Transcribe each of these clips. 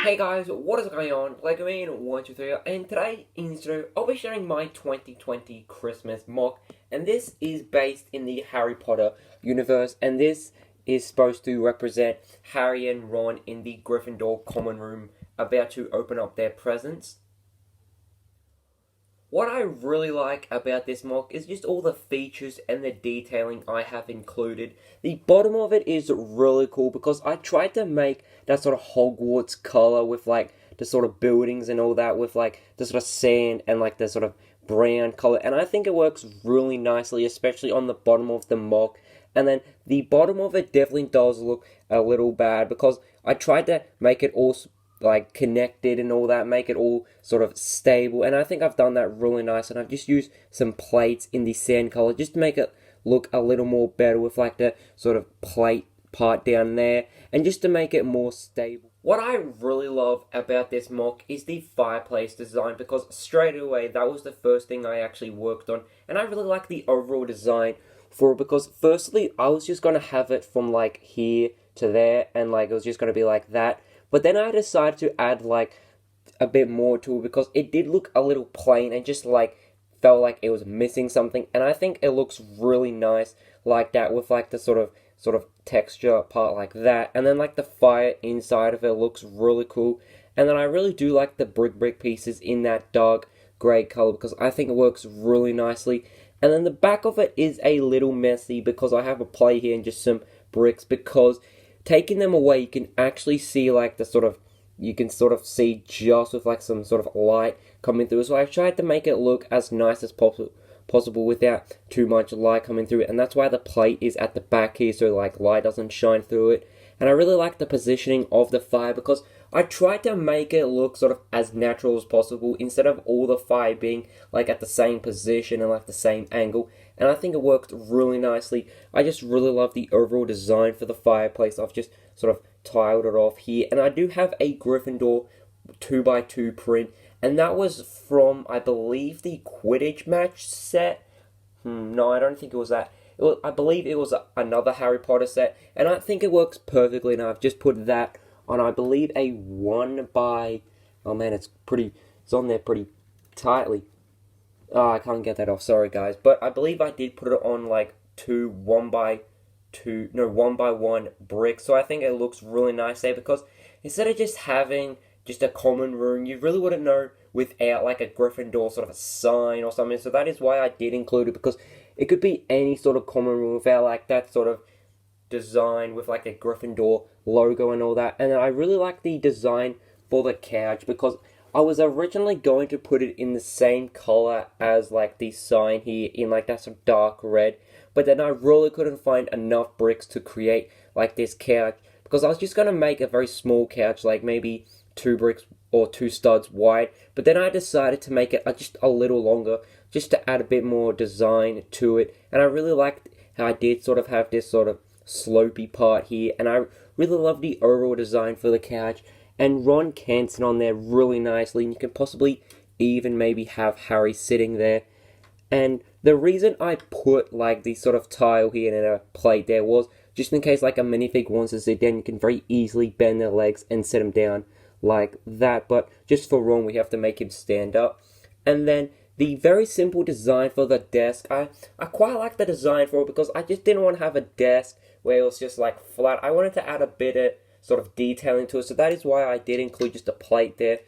Hey guys, what is going on? LegoMan123, and today in this video I'll be sharing my 2020 Christmas mock, and this is based in the Harry Potter universe, and this is supposed to represent Harry and Ron in the Gryffindor common room about to open up their presents. What I really like about this mock is just all the features and the detailing I have included. The bottom of it is really cool because I tried to make that sort of Hogwarts color with like the sort of buildings and all that with like the sort of sand and like the sort of brown color, and I think it works really nicely, especially on the bottom of the mock. And then the bottom of it definitely does look a little bad because I tried to make it all like connected and all that, make it all sort of stable, and I think I've done that really nice. And I've just used some plates in the sand color just to make it look a little more better with like the sort of plate part down there, and just to make it more stable. What I really love about this mock is the fireplace design, because straight away that was the first thing I actually worked on, and I really like the overall design for it because firstly I was just gonna have it from like here to there, and like it was just gonna be like that. But then I decided to add like a bit more to it because it did look a little plain and just like felt like it was missing something. And I think it looks really nice like that with like the sort of texture part like that. And then like the fire inside of it looks really cool. And then I really do like the brick pieces in that dark grey color because I think it works really nicely. And then the back of it is a little messy because I have a plate here and just some bricks, because taking them away you can actually see like the sort of, you can sort of see just with like some sort of light coming through. So I tried to make it look as nice as possible without too much light coming through it, and that's why the plate is at the back here so like light doesn't shine through it. And I really like the positioning of the fire because I tried to make it look sort of as natural as possible instead of all the fire being like at the same position and like the same angle, and I think it worked really nicely. I just really love the overall design for the fireplace. I've just sort of tiled it off here, and I do have a Gryffindor 2x2 print, and that was from, I believe, the Quidditch match set. No, I don't think it was that. I believe it was another Harry Potter set, and I think it works perfectly. And I've just put that on, I believe, a 1 by... Oh man, it's on there pretty tightly. Oh, I can't get that off, sorry guys. But I believe I did put it on like 1 by 1 bricks. So I think it looks really nice there because instead of just having just a common room, you really wouldn't know without like a Gryffindor sort of a sign or something. So that is why I did include it, because it could be any sort of common room without like that sort of design with like a Gryffindor logo and all that. And I really like the design for the couch because I was originally going to put it in the same color as like the sign here in like that sort of dark red, but then I really couldn't find enough bricks to create like this couch, because I was just going to make a very small couch, like maybe 2 bricks or 2 studs wide. But then I decided to make it just a little longer, just to add a bit more design to it. And I really liked how I did sort of have this sort of slopey part here, and I really love the overall design for the couch. And Ron can sit on there really nicely, and you can possibly even maybe have Harry sitting there. And the reason I put like the sort of tile here and a plate there was just in case like a minifig wants to sit down, you can very easily bend their legs and sit them down like that. But just for Ron, we have to make him stand up. And then the very simple design for the desk, I quite like the design for it because I just didn't want to have a desk where it was just like flat. I wanted to add a bit of sort of detailing to it, so that is why I did include just a plate there,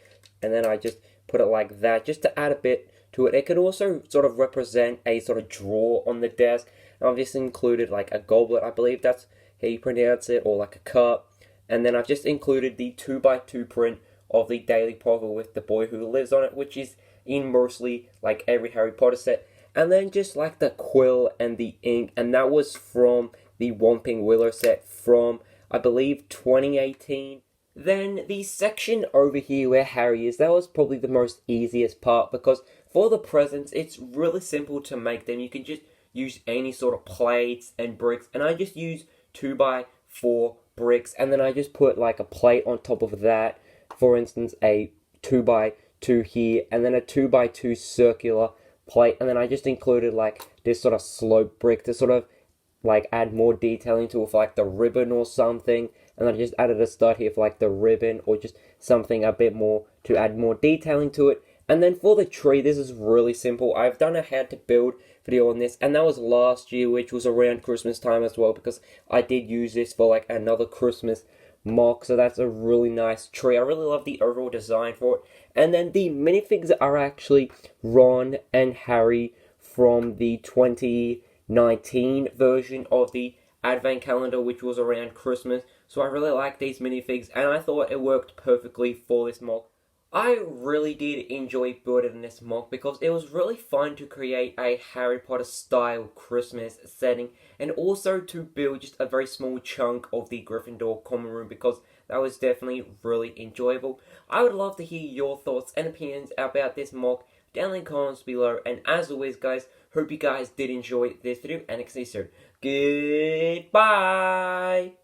and then I just put it like that just to add a bit to it. It could also sort of represent a sort of drawer on the desk, and I've just included like a goblet, I believe that's how you pronounce it, or like a cup. And then I've just included the 2x2 print of the Daily Prophet with the boy who lives on it, which is in mostly like every Harry Potter set. And then just like the quill and the ink, and that was from the Whomping Willow set from, I believe, 2018. Then the section over here where Harry is, that was probably the most easiest part, because for the presents it's really simple to make them. You can just use any sort of plates and bricks, and I just use 2x4 bricks, and then I just put like a plate on top of that, for instance a 2x2 here, and then a 2x2 circular plate, and then I just included like this sort of slope brick to sort of like add more detailing to it with like the ribbon or something, and I just added a stud here for like the ribbon or just something a bit more to add more detailing to it. And then for the tree, this is really simple. I've done a how to build video on this, and that was last year, which was around Christmas time as well, because I did use this for like another Christmas mock. So that's a really nice tree. I really love the overall design for it. And then the minifigs are actually Ron and Harry from the 2019 version of the Advent calendar, which was around Christmas. So I really like these minifigs, and I thought it worked perfectly for this mock. I really did enjoy building this mock because it was really fun to create a Harry Potter style Christmas setting, and also to build just a very small chunk of the Gryffindor common room, because that was definitely really enjoyable. I would love to hear your thoughts and opinions about this mock down in the comments below, and as always guys, hope you guys did enjoy this video, and I can see you soon. Goodbye!